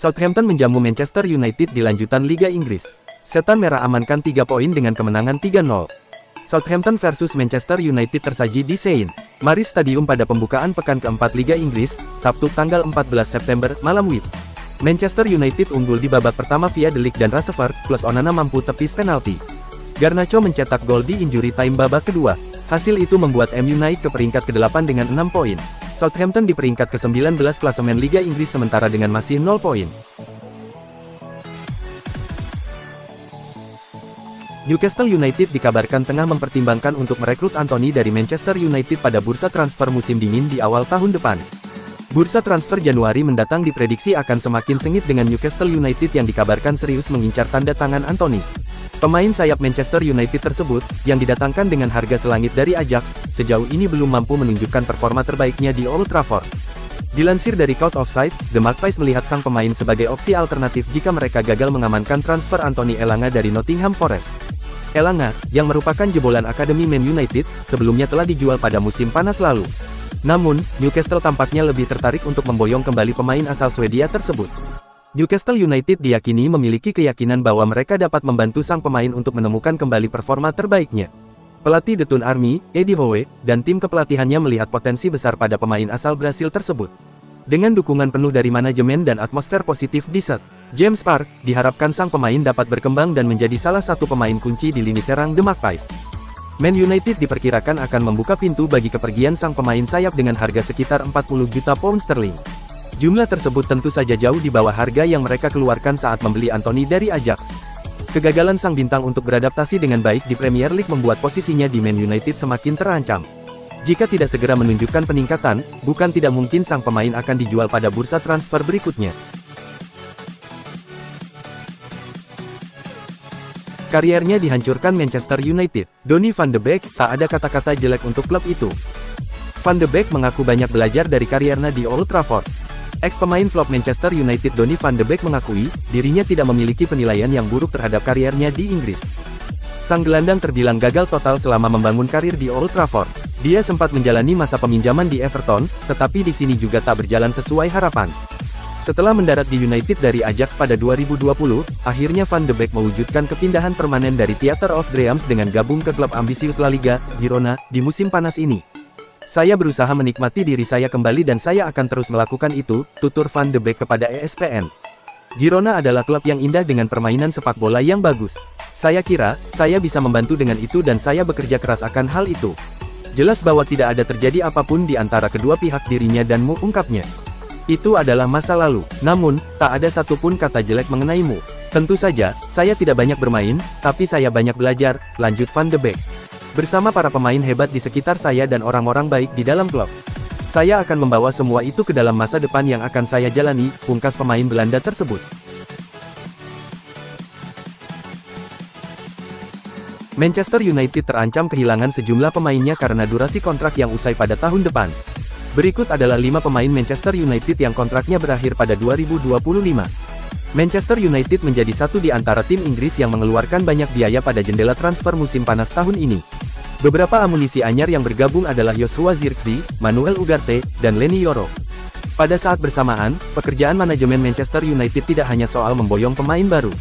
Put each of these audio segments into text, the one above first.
Southampton menjamu Manchester United di lanjutan Liga Inggris. Setan Merah amankan 3 poin dengan kemenangan 3-0. Southampton versus Manchester United tersaji di St. Mary's Stadium pada pembukaan pekan keempat Liga Inggris, Sabtu tanggal 14 September, malam WIB. Manchester United unggul di babak pertama via De Ligt dan Rashford, plus Onana mampu tepis penalti. Garnacho mencetak gol di injury time babak kedua. Hasil itu membuat MU naik ke peringkat ke-8 dengan 6 poin. Southampton di peringkat ke-19 klasemen Liga Inggris sementara dengan masih 0 poin. Newcastle United dikabarkan tengah mempertimbangkan untuk merekrut Anthony dari Manchester United pada bursa transfer musim dingin di awal tahun depan. Bursa transfer Januari mendatang diprediksi akan semakin sengit dengan Newcastle United yang dikabarkan serius mengincar tanda tangan Anthony. Pemain sayap Manchester United tersebut, yang didatangkan dengan harga selangit dari Ajax, sejauh ini belum mampu menunjukkan performa terbaiknya di Old Trafford. Dilansir dari Court of Sight, The Magpies melihat sang pemain sebagai opsi alternatif jika mereka gagal mengamankan transfer Anthony Elanga dari Nottingham Forest. Elanga, yang merupakan jebolan Akademi Man United, sebelumnya telah dijual pada musim panas lalu. Namun, Newcastle tampaknya lebih tertarik untuk memboyong kembali pemain asal Swedia tersebut. Newcastle United diyakini memiliki keyakinan bahwa mereka dapat membantu sang pemain untuk menemukan kembali performa terbaiknya. Pelatih The Toon Army, Eddie Howe, dan tim kepelatihannya melihat potensi besar pada pemain asal Brasil tersebut. Dengan dukungan penuh dari manajemen dan atmosfer positif di St. James Park, diharapkan sang pemain dapat berkembang dan menjadi salah satu pemain kunci di lini serang The Magpies. Man United diperkirakan akan membuka pintu bagi kepergian sang pemain sayap dengan harga sekitar 40 juta pound sterling. Jumlah tersebut tentu saja jauh di bawah harga yang mereka keluarkan saat membeli Anthony dari Ajax. Kegagalan sang bintang untuk beradaptasi dengan baik di Premier League membuat posisinya di Man United semakin terancam. Jika tidak segera menunjukkan peningkatan, bukan tidak mungkin sang pemain akan dijual pada bursa transfer berikutnya. Kariernya dihancurkan Manchester United. Donny van de Beek, tak ada kata-kata jelek untuk klub itu. Van de Beek mengaku banyak belajar dari kariernya di Old Trafford. Ex-pemain flop Manchester United Donny van de Beek mengakui, dirinya tidak memiliki penilaian yang buruk terhadap kariernya di Inggris. Sang gelandang terbilang gagal total selama membangun karir di Old Trafford. Dia sempat menjalani masa peminjaman di Everton, tetapi di sini juga tak berjalan sesuai harapan. Setelah mendarat di United dari Ajax pada 2020, akhirnya Van de Beek mewujudkan kepindahan permanen dari Theatre of Dreams dengan gabung ke klub ambisius La Liga, Girona, di musim panas ini. Saya berusaha menikmati diri saya kembali dan saya akan terus melakukan itu, tutur Van de Beek kepada ESPN. Girona adalah klub yang indah dengan permainan sepak bola yang bagus. Saya kira, saya bisa membantu dengan itu dan saya bekerja keras akan hal itu. Jelas bahwa tidak ada terjadi apapun di antara kedua pihak dirinya dan Mu, ungkapnya. Itu adalah masa lalu, namun, tak ada satupun kata jelek mengenaimu. Tentu saja, saya tidak banyak bermain, tapi saya banyak belajar, lanjut Van de Beek. Bersama para pemain hebat di sekitar saya dan orang-orang baik di dalam klub. Saya akan membawa semua itu ke dalam masa depan yang akan saya jalani, pungkas pemain Belanda tersebut. Manchester United terancam kehilangan sejumlah pemainnya karena durasi kontrak yang usai pada tahun depan. Berikut adalah 5 pemain Manchester United yang kontraknya berakhir pada 2025. Manchester United menjadi satu di antara tim Inggris yang mengeluarkan banyak biaya pada jendela transfer musim panas tahun ini. Beberapa amunisi anyar yang bergabung adalah Joshua Zirkzee, Manuel Ugarte, dan Leny Yoro. Pada saat bersamaan, pekerjaan manajemen Manchester United tidak hanya soal memboyong pemain baru.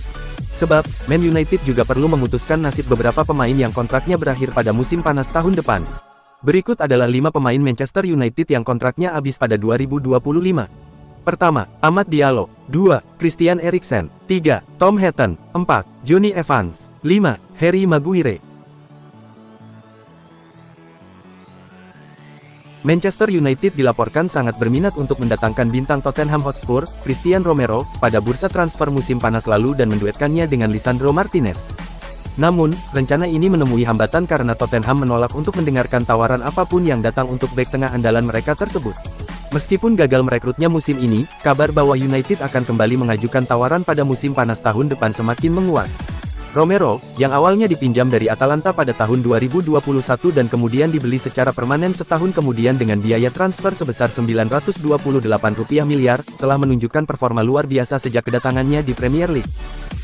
Sebab, Man United juga perlu memutuskan nasib beberapa pemain yang kontraknya berakhir pada musim panas tahun depan. Berikut adalah 5 pemain Manchester United yang kontraknya habis pada 2025. Pertama, Amad Diallo. 2. Christian Eriksen. 3. Tom Heaton. 4. Johnny Evans. 5. Harry Maguire. Manchester United dilaporkan sangat berminat untuk mendatangkan bintang Tottenham Hotspur, Christian Romero, pada bursa transfer musim panas lalu dan menduetkannya dengan Lisandro Martinez. Namun, rencana ini menemui hambatan karena Tottenham menolak untuk mendengarkan tawaran apapun yang datang untuk bek tengah andalan mereka tersebut. Meskipun gagal merekrutnya musim ini, kabar bahwa United akan kembali mengajukan tawaran pada musim panas tahun depan semakin menguat. Romero, yang awalnya dipinjam dari Atalanta pada tahun 2021 dan kemudian dibeli secara permanen setahun kemudian dengan biaya transfer sebesar Rp928 miliar, telah menunjukkan performa luar biasa sejak kedatangannya di Premier League.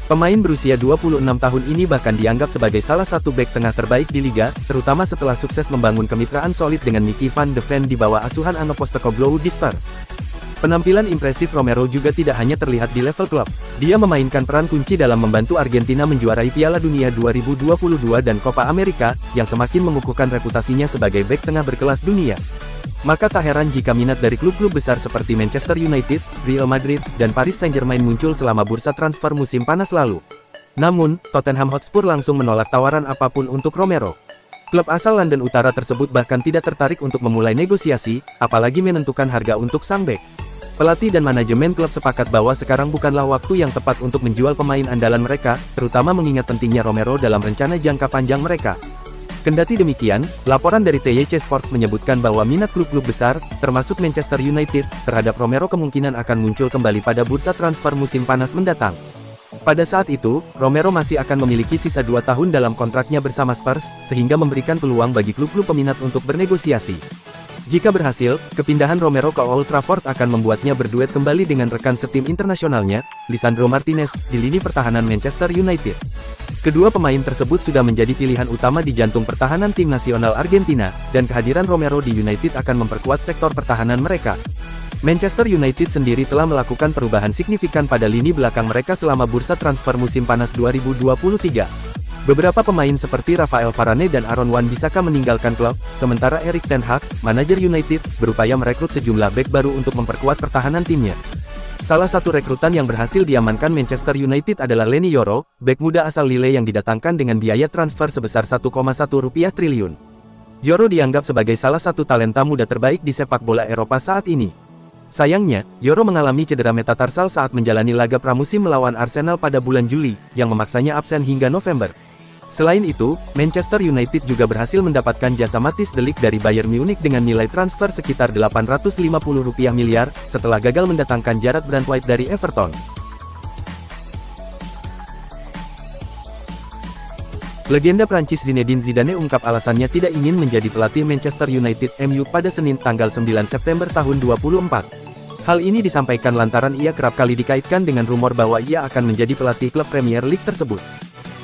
Pemain berusia 26 tahun ini bahkan dianggap sebagai salah satu bek tengah terbaik di liga, terutama setelah sukses membangun kemitraan solid dengan Mickey van de Ven di bawah asuhan Ange Postecoglou di Spurs. Penampilan impresif Romero juga tidak hanya terlihat di level klub. Dia memainkan peran kunci dalam membantu Argentina menjuarai Piala Dunia 2022 dan Copa America, yang semakin mengukuhkan reputasinya sebagai bek tengah berkelas dunia. Maka tak heran jika minat dari klub-klub besar seperti Manchester United, Real Madrid, dan Paris Saint-Germain muncul selama bursa transfer musim panas lalu. Namun, Tottenham Hotspur langsung menolak tawaran apapun untuk Romero. Klub asal London Utara tersebut bahkan tidak tertarik untuk memulai negosiasi, apalagi menentukan harga untuk sang bek. Pelatih dan manajemen klub sepakat bahwa sekarang bukanlah waktu yang tepat untuk menjual pemain andalan mereka, terutama mengingat pentingnya Romero dalam rencana jangka panjang mereka. Kendati demikian, laporan dari TYC Sports menyebutkan bahwa minat klub-klub besar, termasuk Manchester United, terhadap Romero kemungkinan akan muncul kembali pada bursa transfer musim panas mendatang. Pada saat itu, Romero masih akan memiliki sisa 2 tahun dalam kontraknya bersama Spurs, sehingga memberikan peluang bagi klub-klub peminat untuk bernegosiasi. Jika berhasil, kepindahan Romero ke Old Trafford akan membuatnya berduet kembali dengan rekan setim internasionalnya, Lisandro Martinez, di lini pertahanan Manchester United. Kedua pemain tersebut sudah menjadi pilihan utama di jantung pertahanan tim nasional Argentina, dan kehadiran Romero di United akan memperkuat sektor pertahanan mereka. Manchester United sendiri telah melakukan perubahan signifikan pada lini belakang mereka selama bursa transfer musim panas 2023. Beberapa pemain seperti Rafael Varane dan Aaron Wan-Bissaka meninggalkan klub, sementara Erik ten Hag, manajer United, berupaya merekrut sejumlah bek baru untuk memperkuat pertahanan timnya. Salah satu rekrutan yang berhasil diamankan Manchester United adalah Leny Yoro, bek muda asal Lille yang didatangkan dengan biaya transfer sebesar 1,1 triliun. Yoro dianggap sebagai salah satu talenta muda terbaik di sepak bola Eropa saat ini. Sayangnya, Yoro mengalami cedera metatarsal saat menjalani laga pramusim melawan Arsenal pada bulan Juli, yang memaksanya absen hingga November. Selain itu, Manchester United juga berhasil mendapatkan jasa Matthijs de Ligt dari Bayern Munich dengan nilai transfer sekitar 850 miliar, setelah gagal mendatangkan Jarrad Brandtwaite dari Everton. Legenda Prancis Zinedine Zidane ungkap alasannya tidak ingin menjadi pelatih Manchester United MU pada Senin tanggal 9 September tahun 2024. Hal ini disampaikan lantaran ia kerap kali dikaitkan dengan rumor bahwa ia akan menjadi pelatih klub Premier League tersebut.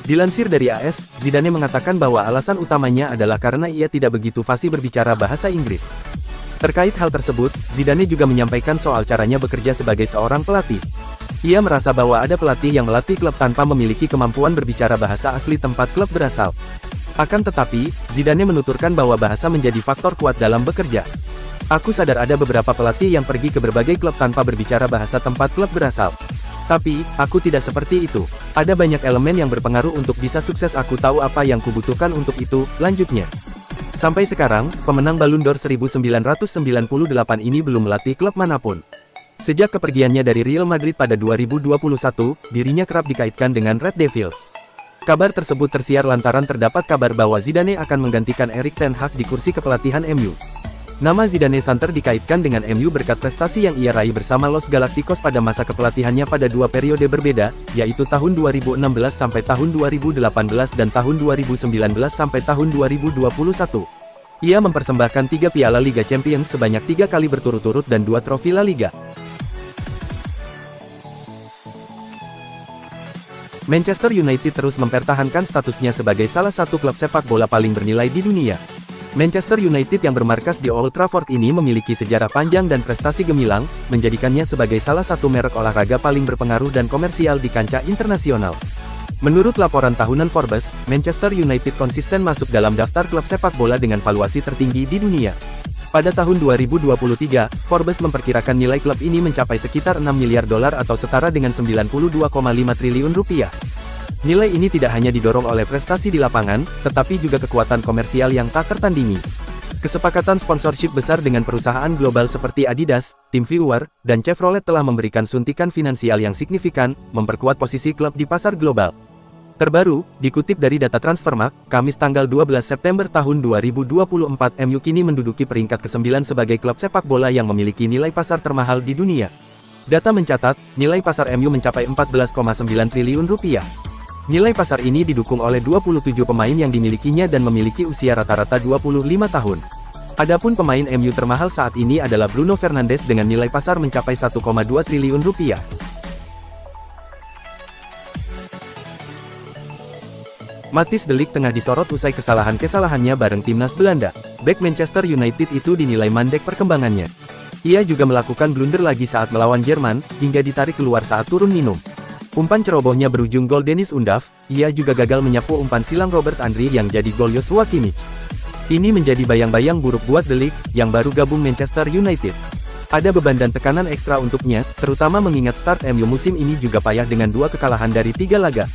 Dilansir dari AS, Zidane mengatakan bahwa alasan utamanya adalah karena ia tidak begitu fasih berbicara bahasa Inggris. Terkait hal tersebut, Zidane juga menyampaikan soal caranya bekerja sebagai seorang pelatih. Ia merasa bahwa ada pelatih yang melatih klub tanpa memiliki kemampuan berbicara bahasa asli tempat klub berasal. Akan tetapi, Zidane menuturkan bahwa bahasa menjadi faktor kuat dalam bekerja. Aku sadar ada beberapa pelatih yang pergi ke berbagai klub tanpa berbicara bahasa tempat klub berasal. Tapi, aku tidak seperti itu. Ada banyak elemen yang berpengaruh untuk bisa sukses. Aku tahu apa yang kubutuhkan untuk itu, lanjutnya. Sampai sekarang, pemenang Ballon d'Or 1998 ini belum melatih klub manapun. Sejak kepergiannya dari Real Madrid pada 2021, dirinya kerap dikaitkan dengan Red Devils. Kabar tersebut tersiar lantaran terdapat kabar bahwa Zidane akan menggantikan Erik ten Hag di kursi kepelatihan MU. Nama Zidane santer dikaitkan dengan MU berkat prestasi yang ia raih bersama Los Galacticos pada masa kepelatihannya pada 2 periode berbeda, yaitu tahun 2016 sampai tahun 2018 dan tahun 2019 sampai tahun 2021. Ia mempersembahkan 3 Piala Liga Champions sebanyak 3 kali berturut-turut dan 2 trofi La Liga. Manchester United terus mempertahankan statusnya sebagai salah satu klub sepak bola paling bernilai di dunia. Manchester United yang bermarkas di Old Trafford ini memiliki sejarah panjang dan prestasi gemilang, menjadikannya sebagai salah satu merek olahraga paling berpengaruh dan komersial di kancah internasional. Menurut laporan tahunan Forbes, Manchester United konsisten masuk dalam daftar klub sepak bola dengan valuasi tertinggi di dunia. Pada tahun 2023, Forbes memperkirakan nilai klub ini mencapai sekitar 6 miliar dolar atau setara dengan 92,5 triliun rupiah. Nilai ini tidak hanya didorong oleh prestasi di lapangan, tetapi juga kekuatan komersial yang tak tertandingi. Kesepakatan sponsorship besar dengan perusahaan global seperti Adidas, TeamViewer, dan Chevrolet telah memberikan suntikan finansial yang signifikan, memperkuat posisi klub di pasar global. Terbaru, dikutip dari data Transfermarkt, Kamis tanggal 12 September tahun 2024, MU kini menduduki peringkat ke-9 sebagai klub sepak bola yang memiliki nilai pasar termahal di dunia. Data mencatat, nilai pasar MU mencapai 14,9 triliun rupiah. Nilai pasar ini didukung oleh 27 pemain yang dimilikinya dan memiliki usia rata-rata 25 tahun. Adapun pemain MU termahal saat ini adalah Bruno Fernandes dengan nilai pasar mencapai 1,2 triliun rupiah. Matthijs de Ligt tengah disorot usai kesalahannya bareng timnas Belanda. Bek Manchester United itu dinilai mandek perkembangannya. Ia juga melakukan blunder lagi saat melawan Jerman, hingga ditarik keluar saat turun minum. Umpan cerobohnya berujung gol Dennis Undav. Ia juga gagal menyapu umpan silang Robert Andri yang jadi gol Joshua Kimmich. Ini menjadi bayang-bayang buruk buat De Ligt, yang baru gabung Manchester United. Ada beban dan tekanan ekstra untuknya, terutama mengingat start MU musim ini juga payah dengan 2 kekalahan dari 3 laga.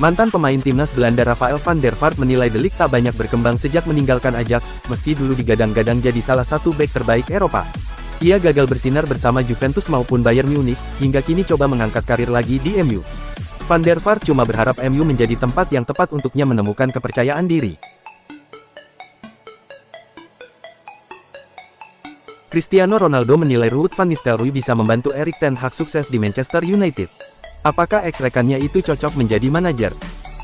Mantan pemain timnas Belanda Rafael van der Vaart menilai De Ligt tak banyak berkembang sejak meninggalkan Ajax, meski dulu digadang-gadang jadi salah satu bek terbaik Eropa. Ia gagal bersinar bersama Juventus maupun Bayern Munich, hingga kini coba mengangkat karir lagi di MU. Van der Vaart cuma berharap MU menjadi tempat yang tepat untuknya menemukan kepercayaan diri. Cristiano Ronaldo menilai Ruud van Nistelrooy bisa membantu Erik ten Hag sukses di Manchester United. Apakah ex-rekannya itu cocok menjadi manajer?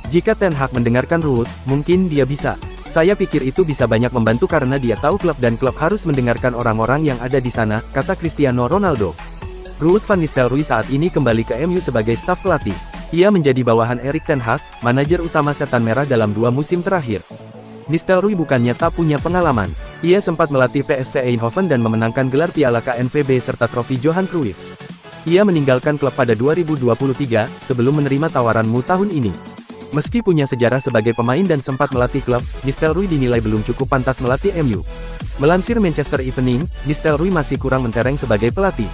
Jika Ten Hag mendengarkan Ruud, mungkin dia bisa. Saya pikir itu bisa banyak membantu karena dia tahu klub dan klub harus mendengarkan orang-orang yang ada di sana, kata Cristiano Ronaldo. Ruud van Nistelrooy saat ini kembali ke MU sebagai staf pelatih. Ia menjadi bawahan Erik ten Hag, manajer utama Setan Merah dalam 2 musim terakhir. Nistelrooy bukannya tak punya pengalaman. Ia sempat melatih PSV Eindhoven dan memenangkan gelar Piala KNVB serta trofi Johan Cruyff. Ia meninggalkan klub pada 2023, sebelum menerima tawaranmu tahun ini. Meski punya sejarah sebagai pemain dan sempat melatih klub, Nistelrooy dinilai belum cukup pantas melatih MU. Melansir Manchester Evening, Nistelrooy masih kurang mentereng sebagai pelatih.